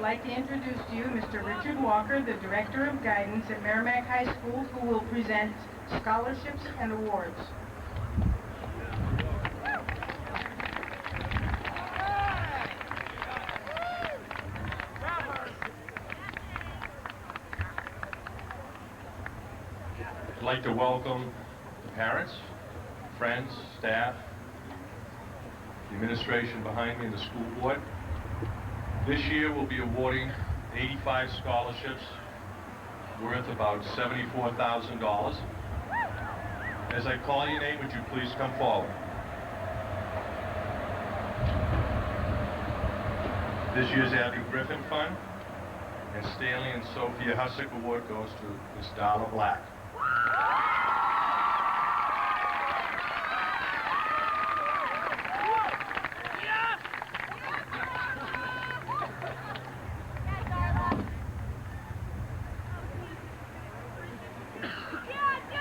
like to introduce to you Mr. Richard Walker, the Director of Guidance at Merrimack High School, who will present scholarships and awards. I'd like to welcome the parents, friends, staff, the administration behind me, and the school board. This year we'll be awarding 85 scholarships worth about $74,000. As I call your name, would you please come forward? This year's Abby Griffin Fund and Stanley and Sophia Hussick Award goes to Ms. Darla Black.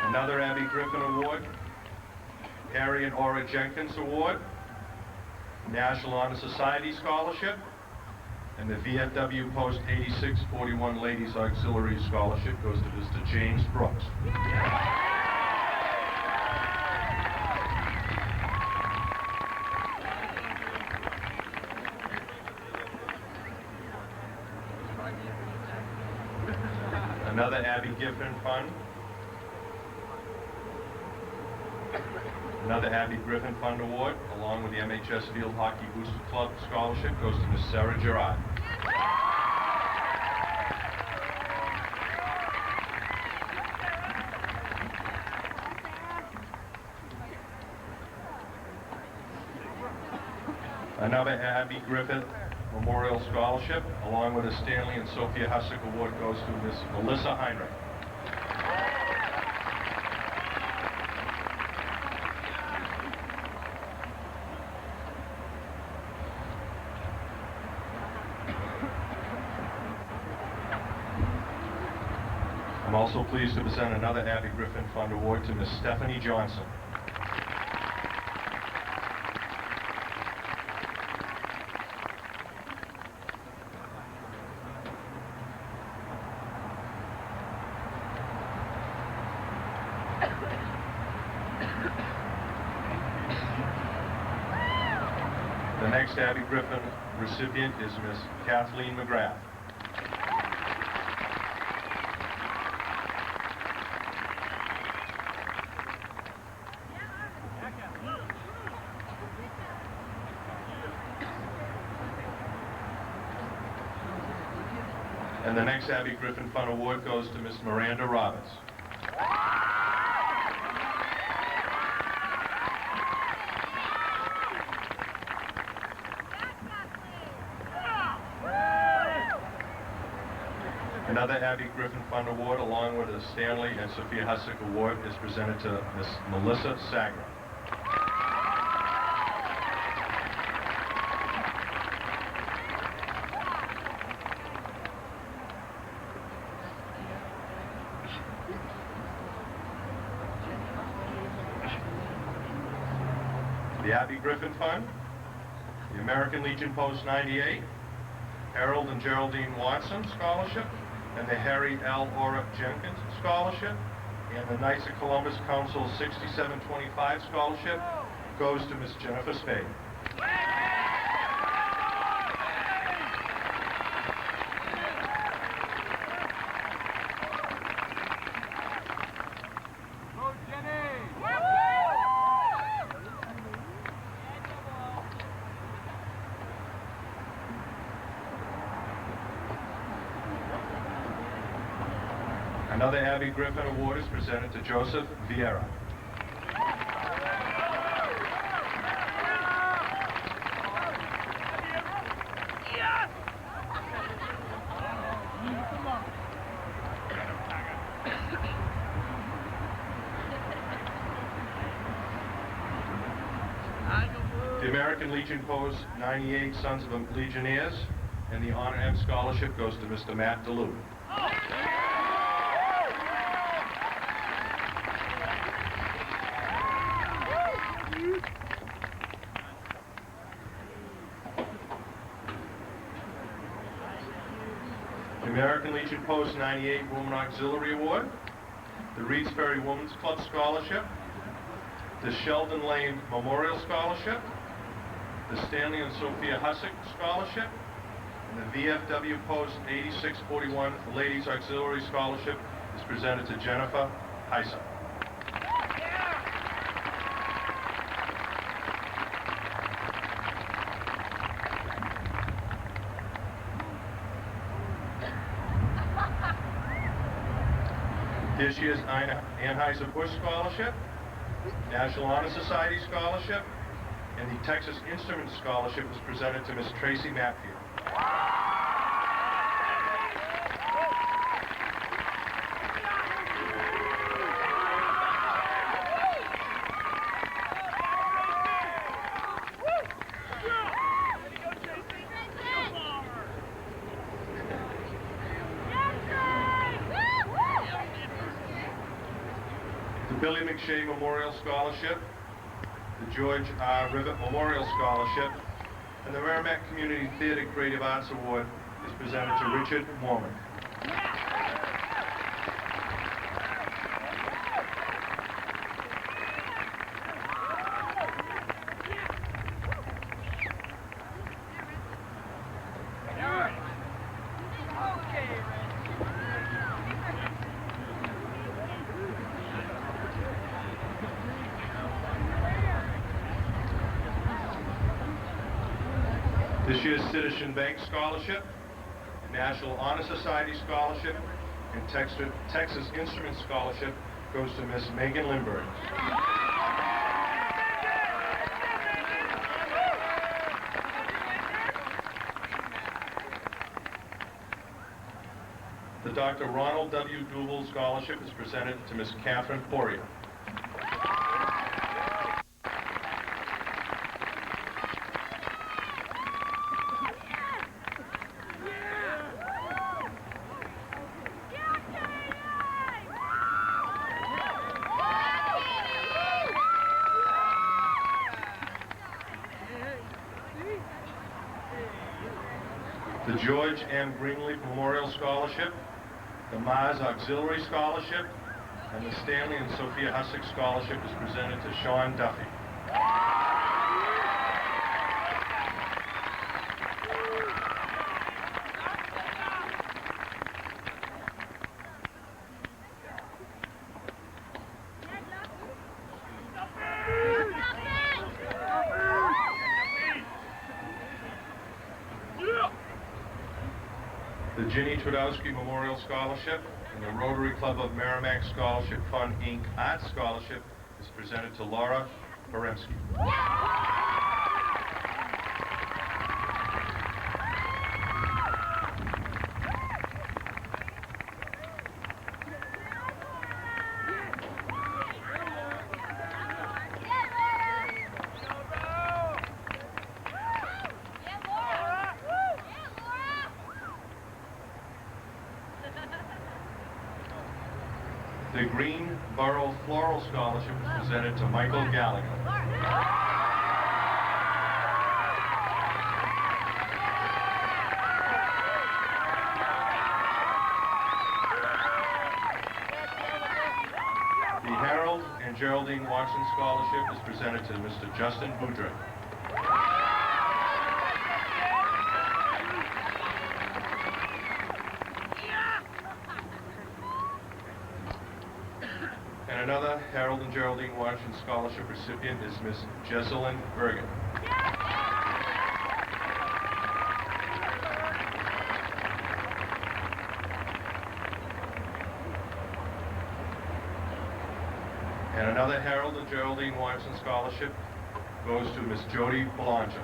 Another Abby Griffin Award, Harry and Aura Jenkins Award, National Honor Society Scholarship, and the VFW Post 8641 Ladies Auxiliary Scholarship goes to Mr. James Brooks. Another Abby Griffin Fund. Another Abby Griffin Fund Award, along with the MHS Field Hockey Booster Club Scholarship, goes to Ms. Sarah Gerard. Another Abby Griffith Memorial Scholarship, along with a Stanley and Sophia Hussick Award, goes to Ms. Melissa Heinrich. I'm also pleased to present another Abby Griffin Fund Award to Ms. Stephanie Johnson. The next Abby Griffin recipient is Ms. Kathleen McGrath. And the next Abby Griffin Fund Award goes to Ms. Miranda Roberts. Another Abby Griffin Fund Award, along with a Stanley and Sophia Hussick Award, is presented to Ms. Melissa Sagra. The Abby Griffin Fund, the American Legion Post 98, Harold and Geraldine Watson Scholarship, and the Harry L. Aura Jenkins Scholarship, and the Knights of Columbus Council 6725 Scholarship goes to Ms. Jennifer Spade. Another Abby Griffin Award is presented to Joseph Vieira. The American Legion Post 98 Sons of Legionnaires, and the Honor M Scholarship goes to Mr. Matt DeLue. American Legion Post 98 Woman Auxiliary Award, the Reeds Ferry Women's Club Scholarship, the Sheldon Lane Memorial Scholarship, the Stanley and Sophia Hussick Scholarship, and the VFW Post 8641 Ladies Auxiliary Scholarship is presented to Jennifer Heiser. This year's Anheuser-Busch Scholarship, National Honor Society Scholarship, and the Texas Instruments Scholarship is presented to Miss Tracy Matfield. The Billy McShay Memorial Scholarship, the George R. Rivet Memorial Scholarship, and the Merrimack Community Theater Creative Arts Award is presented to Richard Mormon. This year's Citizen Bank Scholarship, National Honor Society Scholarship, and Texas Instruments Scholarship goes to Miss Megan Lindbergh. The Dr. Ronald W. Duval Scholarship is presented to Miss Catherine Poirier. The George M. Greenleaf Memorial Scholarship, the Mars Auxiliary Scholarship, and the Stanley and Sophia Hussick Scholarship is presented to Sean Duffy. The Ginny Twardowski Memorial Scholarship and the Rotary Club of Merrimack Scholarship Fund, Inc. Arts Scholarship is presented to Laura Baremski. The Greenboro Floral Scholarship is presented to Michael Gallagher. The Harold and Geraldine Watson Scholarship is presented to Mr. Justin Boudreau. And another Harold and Geraldine Watson Scholarship recipient is Miss Jesselyn Bergen. And another Harold and Geraldine Watson Scholarship goes to Miss Jody Belanger.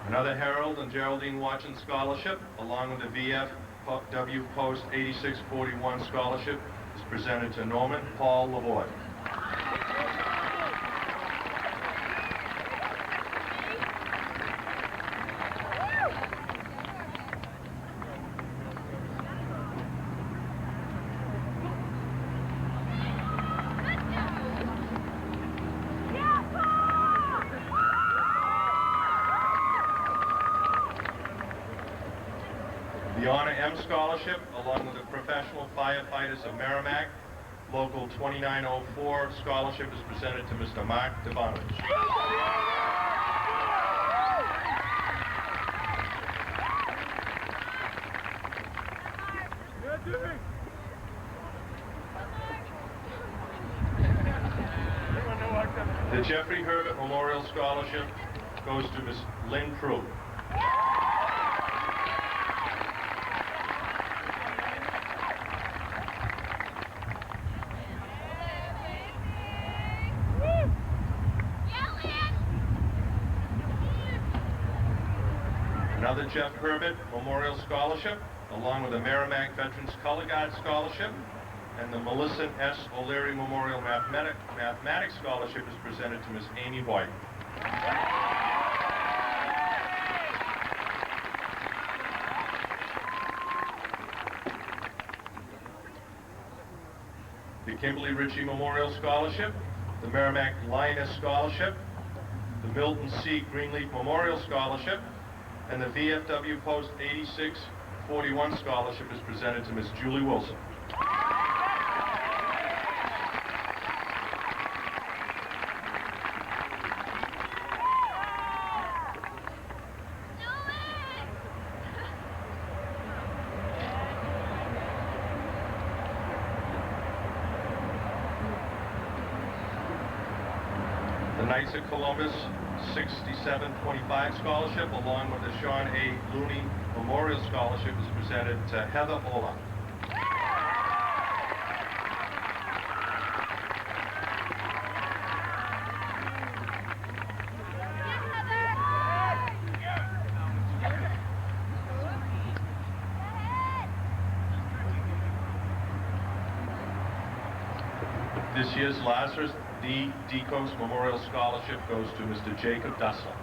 Another Harold and Geraldine Watson Scholarship, along with the VFW Post 8641 Scholarship, is presented to Norman Paul Lavoie. Honor M Scholarship, along with the Professional Firefighters of Merrimack, Local 2904 Scholarship is presented to Mr. Mark Devanovich. The Jeffrey Herbert Memorial Scholarship goes to Ms. Lynn Prue. Another Jeff Herbert Memorial Scholarship, along with the Merrimack Veterans Color Guard Scholarship, and the Melissa S. O'Leary Memorial Mathematics Scholarship is presented to Ms. Amy White. The Kimberly Ritchie Memorial Scholarship, the Merrimack Lioness Scholarship, the Milton C. Greenleaf Memorial Scholarship, and the VFW Post 8641 Scholarship is presented to Ms. Julie Wilson. The Knights of Columbus 6725 Scholarship, along with the Sean A. Looney Memorial Scholarship, is presented to Heather Ola. This year's Lazarus D. Decos Memorial Scholarship goes to Mr. Jacob Dussler.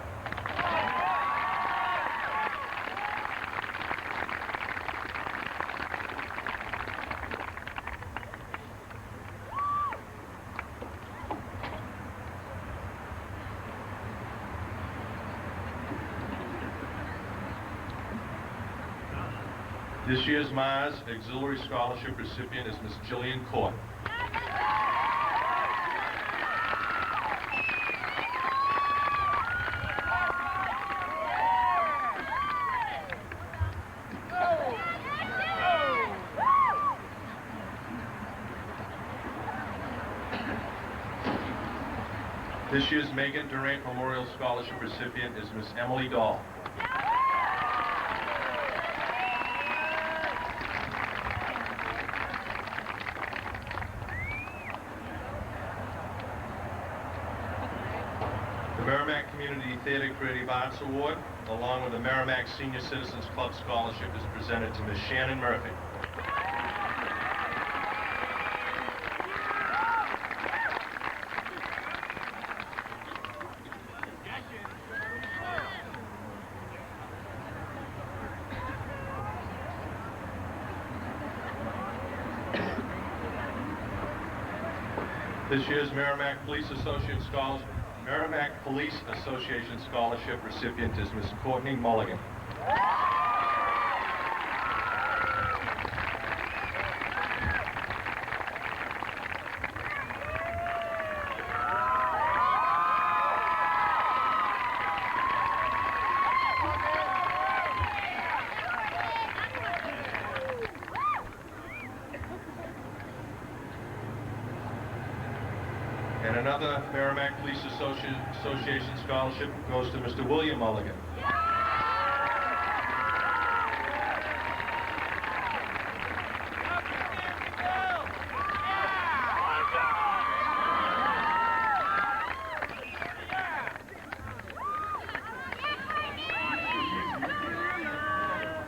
This year's Mars Auxiliary Scholarship recipient is Ms. Jillian Court. This year's Megan Durant Memorial Scholarship recipient is Miss Emily Dahl. The Merrimack Community Theater Creative Arts Award, along with the Merrimack Senior Citizens Club Scholarship, is presented to Miss Shannon Murphy. This year's Merrimack Police Association Scholarship recipient is Miss Courtney Mulligan. And another Merrimack Police Association Scholarship goes to Mr. William Mulligan.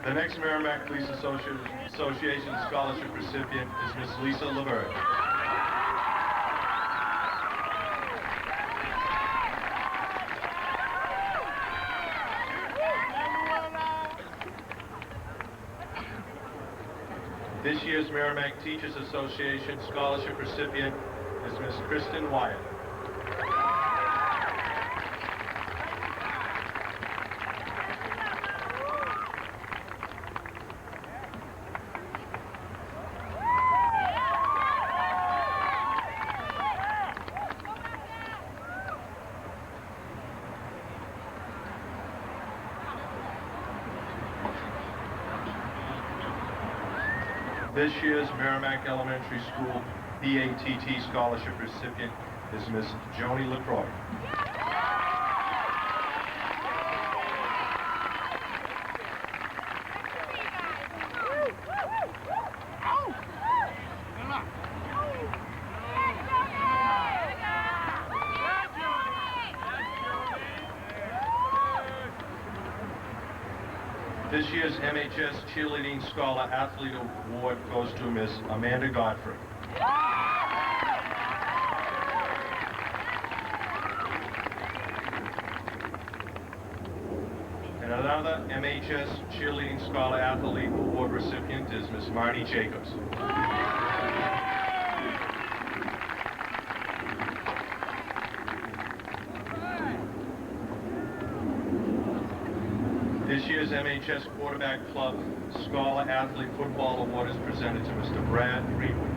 The next Merrimack Police Association Scholarship recipient is Miss Lisa LeVert. This year's Merrimack Teachers Association Scholarship recipient is Miss Kristen Wyatt. This year's Merrimack Elementary School PATT Scholarship recipient is Miss Joni LaCroix. This year's MHS Cheerleading Scholar Athlete Award goes to Miss Amanda Godfrey. And another MHS Cheerleading Scholar Athlete Award recipient is Miss Marty Jacobs. This year's MHS Quarterback Club Scholar Athlete Football Award is presented to Mr. Brad Greenwood.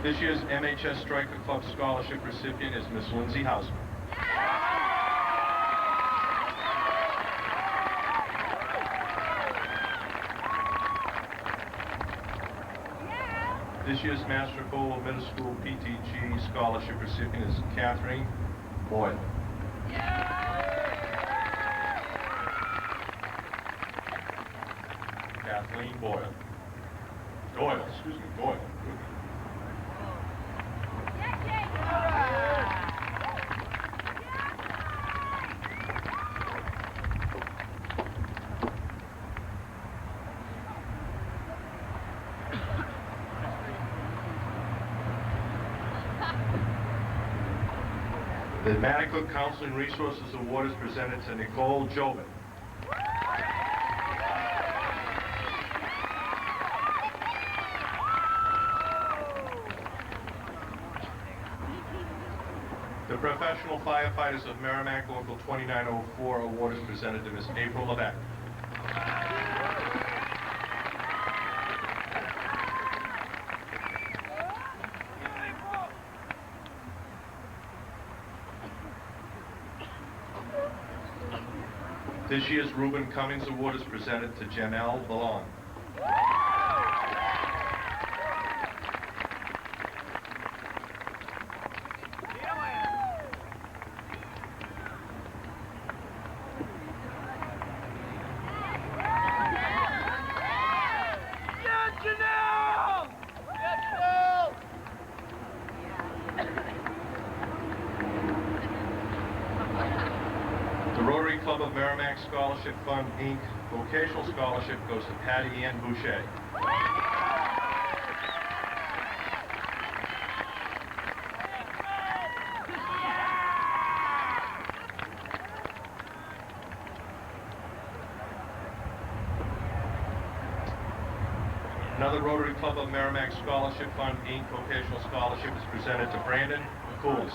This year's MHS Striker Club Scholarship recipient is Miss Lindsay Hausman. This year's Master Cole Middle School PTG Scholarship recipient is Catherine Boyle. Kathleen Boyle. Doyle, excuse me, Doyle. The Merrimack Counseling Resources Award is presented to Nicole Jobin. The Professional Firefighters of Merrimack Local 2904 Award is presented to Miss April Levesque. This year's Reuben Cummings Award is presented to Janelle Ballon. The Rotary Club of Merrimack Scholarship Fund, Inc. Vocational Scholarship goes to Patty Ann Boucher. Another Rotary Club of Merrimack Scholarship Fund, Inc. Vocational Scholarship is presented to Brandon McCool's.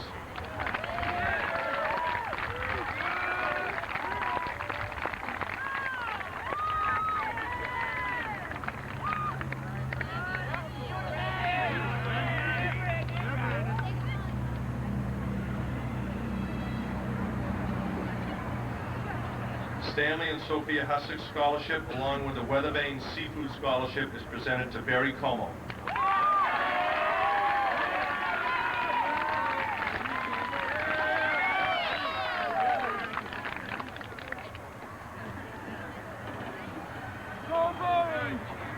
Stanley and Sophia Hussick Scholarship, along with the Weathervane Seafood Scholarship, is presented to Barry Como.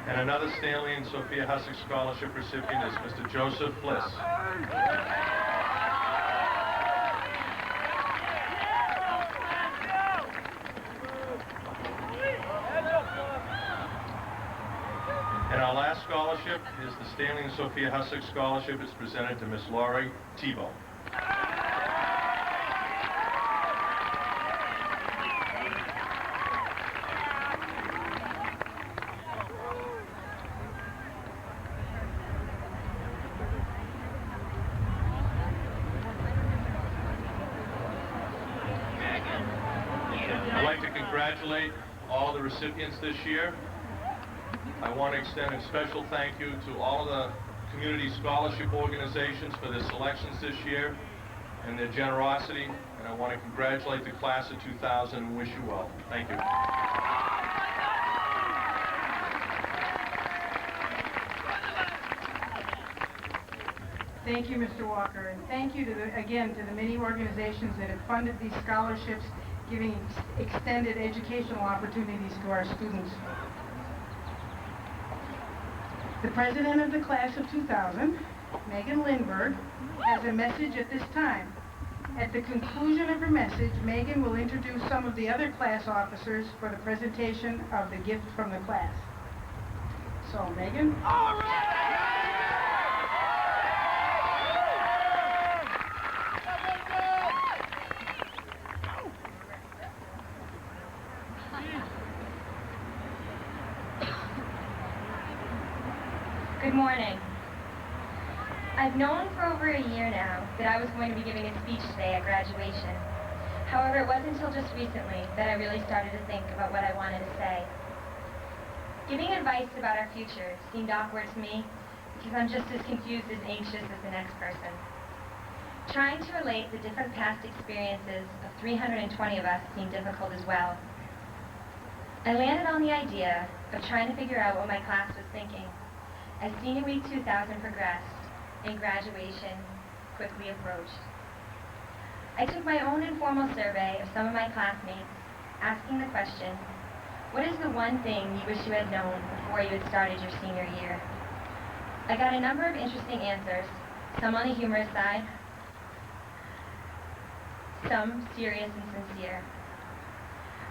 And another Stanley and Sophia Hussick Scholarship recipient is Mr. Joseph Fliss. And our last scholarship is the Stanley and Sophia Hussick Scholarship. It's presented to Miss Laurie Tebow. I'd like to congratulate all the recipients this year. I want to extend a special thank you to all of the community scholarship organizations for their selections this year and their generosity, and I want to congratulate the class of 2000 and wish you well. Thank you. Thank you, Mr. Walker, and thank you again to the many organizations that have funded these scholarships, giving extended educational opportunities to our students. The president of the class of 2000, Megan Lindberg, has a message at this time. At the conclusion of her message, Megan will introduce some of the other class officers for the presentation of the gift from the class. So, Megan. All right! Good morning. I've known for over a year now that I was going to be giving a speech today at graduation. However, it wasn't until just recently that I really started to think about what I wanted to say. Giving advice about our future seemed awkward to me because I'm just as confused and anxious as the next person. Trying to relate the different past experiences of 320 of us seemed difficult as well. I landed on the idea of trying to figure out what my class was thinking as Senior Week 2000 progressed and graduation quickly approached. I took my own informal survey of some of my classmates, asking the question, what is the one thing you wish you had known before you had started your senior year? I got a number of interesting answers, some on the humorous side, some serious and sincere.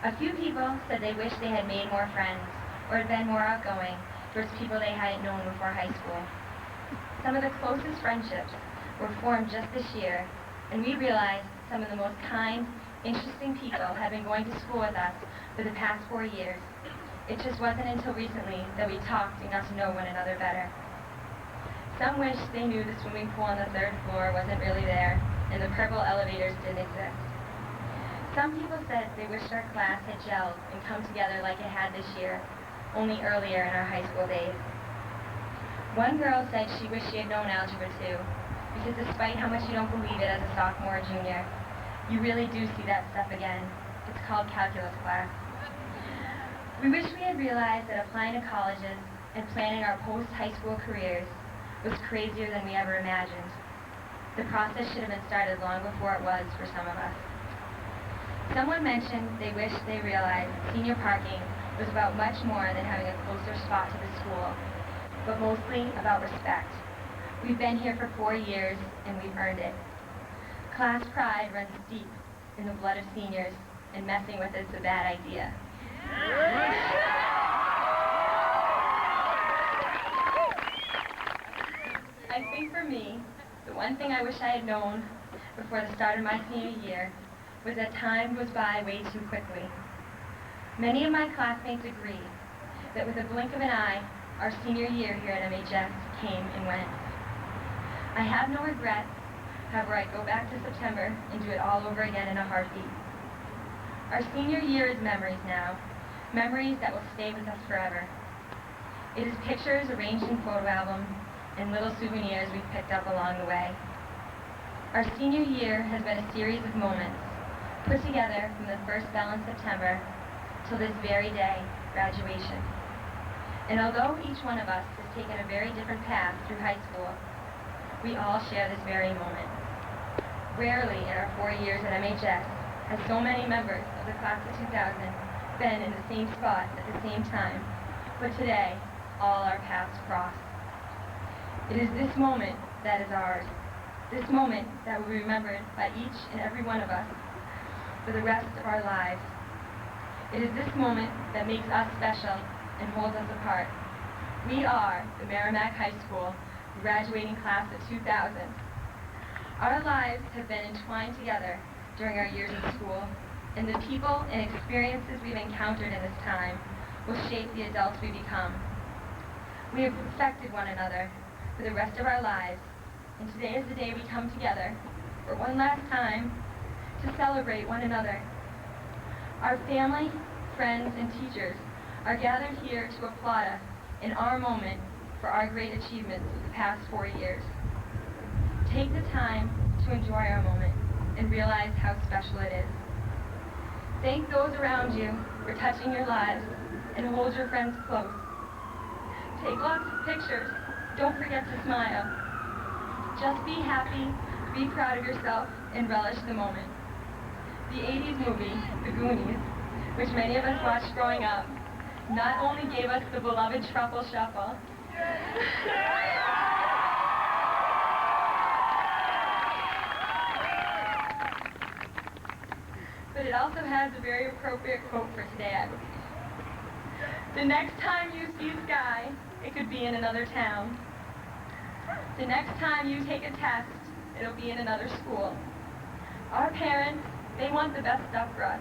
A few people said they wished they had made more friends or had been more outgoing towards people they hadn't known before high school. Some of the closest friendships were formed just this year, and we realized some of the most kind, interesting people had been going to school with us for the past 4 years. It just wasn't until recently that we talked and got to know one another better. Some wished they knew the swimming pool on the 3rd floor wasn't really there, and the purple elevators didn't exist. Some people said they wished our class had gelled and come together like it had this year, only earlier in our high school days. One girl said she wished she had known Algebra 2, because despite how much you don't believe it as a sophomore or junior, you really do see that stuff again. It's called calculus class. We wish we had realized that applying to colleges and planning our post-high school careers was crazier than we ever imagined. The process should have been started long before it was for some of us. Someone mentioned they wished they realized senior parking was about much more than having a closer spot to the school, but mostly about respect. We've been here for 4 years, and we've earned it. Class pride runs deep in the blood of seniors, and messing with it's a bad idea. I think for me, the one thing I wish I had known before the start of my senior year was that time goes by way too quickly. Many of my classmates agree that with a blink of an eye, our senior year here at MHS came and went. I have no regrets, however I'd go back to September and do it all over again in a heartbeat. Our senior year is memories now, memories that will stay with us forever. It is pictures arranged in photo albums and little souvenirs we've picked up along the way. Our senior year has been a series of moments, put together from the first bell in September till this very day, graduation. And although each one of us has taken a very different path through high school, we all share this very moment. Rarely in our 4 years at MHS has so many members of the class of 2000 been in the same spot at the same time, but today, all our paths cross. It is this moment that is ours, this moment that will be remembered by each and every one of us for the rest of our lives. It is this moment that makes us special and holds us apart. We are the Merrimack High School graduating class of 2000. Our lives have been entwined together during our years in school, and the people and experiences we've encountered in this time will shape the adults we become. We have respected one another for the rest of our lives, and today is the day we come together for one last time to celebrate one another. Our family, friends, and teachers are gathered here to applaud us in our moment for our great achievements of the past 4 years. Take the time to enjoy our moment and realize how special it is. Thank those around you for touching your lives and hold your friends close. Take lots of pictures. Don't forget to smile. Just be happy, be proud of yourself, and relish the moment. The 80s movie, The Goonies, which many of us watched growing up, not only gave us the beloved Truffle Shuffle, but it also has a very appropriate quote for today, I believe. The next time you see sky, it could be in another town. The next time you take a test, it'll be in another school. Our parents, they want the best stuff for us.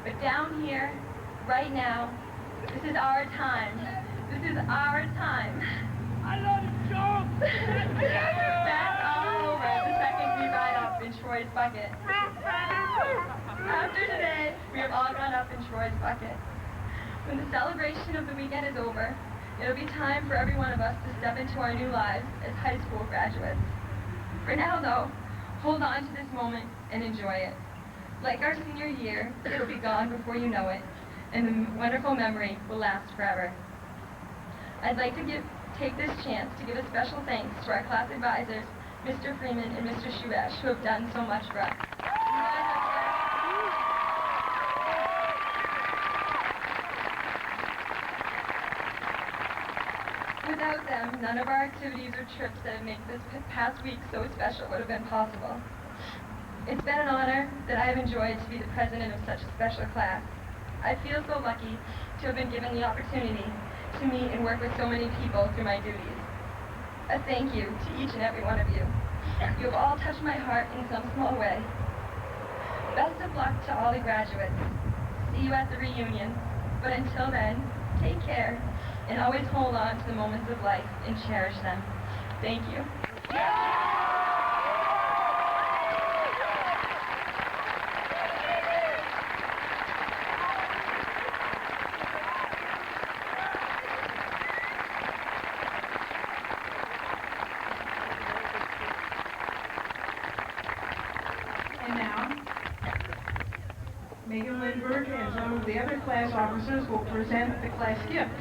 But down here, right now, this is our time. This is our time. I love you, Joe! That's all over the second we ride up in Troy's bucket. After today, we have all gone up in Troy's bucket. When the celebration of the weekend is over, it'll be time for every one of us to step into our new lives as high school graduates. For now, though, hold on to this moment and enjoy it. Like our senior year, it'll be gone before you know it, and the wonderful memory will last forever. I'd like to take this chance to give a special thanks to our class advisors, Mr. Freeman and Mr. Shubash, who have done so much for us. Without them, none of our activities or trips that have made this past week so special would have been possible. It's been an honor that I have enjoyed to be the president of such a special class. I feel so lucky to have been given the opportunity to meet and work with so many people through my duties. A thank you to each and every one of you. You have all touched my heart in some small way. Best of luck to all the graduates. See you at the reunion. But until then, take care and always hold on to the moments of life and cherish them. Thank you. And now, Megan Lindberg and some of the other class officers will present the class gift.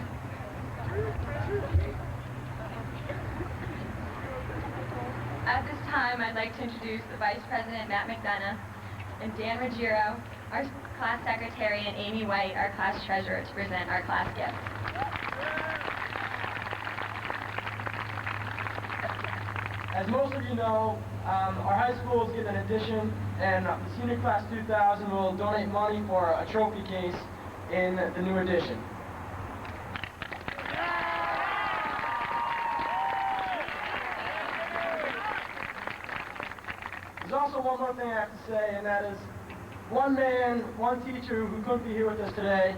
At this time, I'd like to introduce the Vice President, Matt McDonough, and Dan Ruggiero, our class secretary, and Amy White, our class treasurer, to present our class gift. As most of you know, our high school is getting an addition, and the senior class 2000 will donate money for a trophy case in the new addition. There's also one more thing I have to say, and that is one man, one teacher who couldn't be here with us today,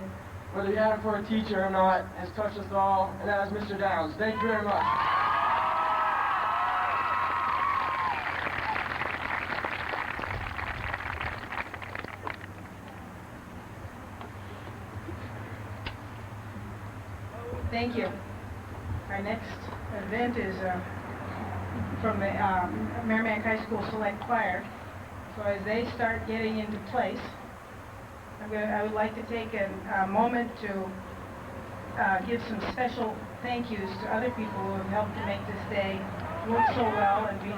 whether you had him for a teacher or not, has touched us all, and that is Mr. Downs. Thank you very much. Thank you. Our next event is from the Merrimack High School Select Choir. So as they start getting into place, I would like to take a moment to give some special thank yous to other people who have helped to make this day work so well and be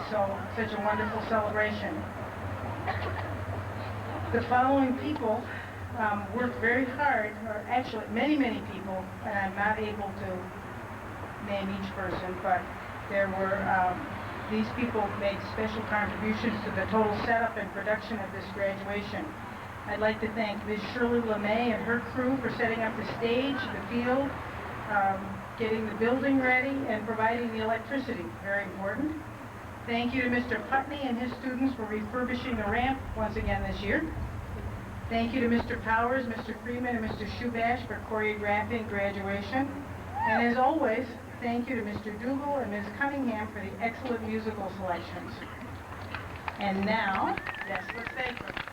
such a wonderful celebration. The following people worked very hard, or actually many people, and I'm not able to name each person, but there were, these people made special contributions to the total setup and production of this graduation. I'd like to thank Ms. Shirley LeMay and her crew for setting up the stage, the field, getting the building ready, and providing the electricity, very important. Thank you to Mr. Putney and his students for refurbishing the ramp once again this year. Thank you to Mr. Powers, Mr. Freeman, and Mr. Shubash for choreographing graduation. And as always, thank you to Mr. Dougal and Ms. Cunningham for the excellent musical selections. And now, yes, let's thank them.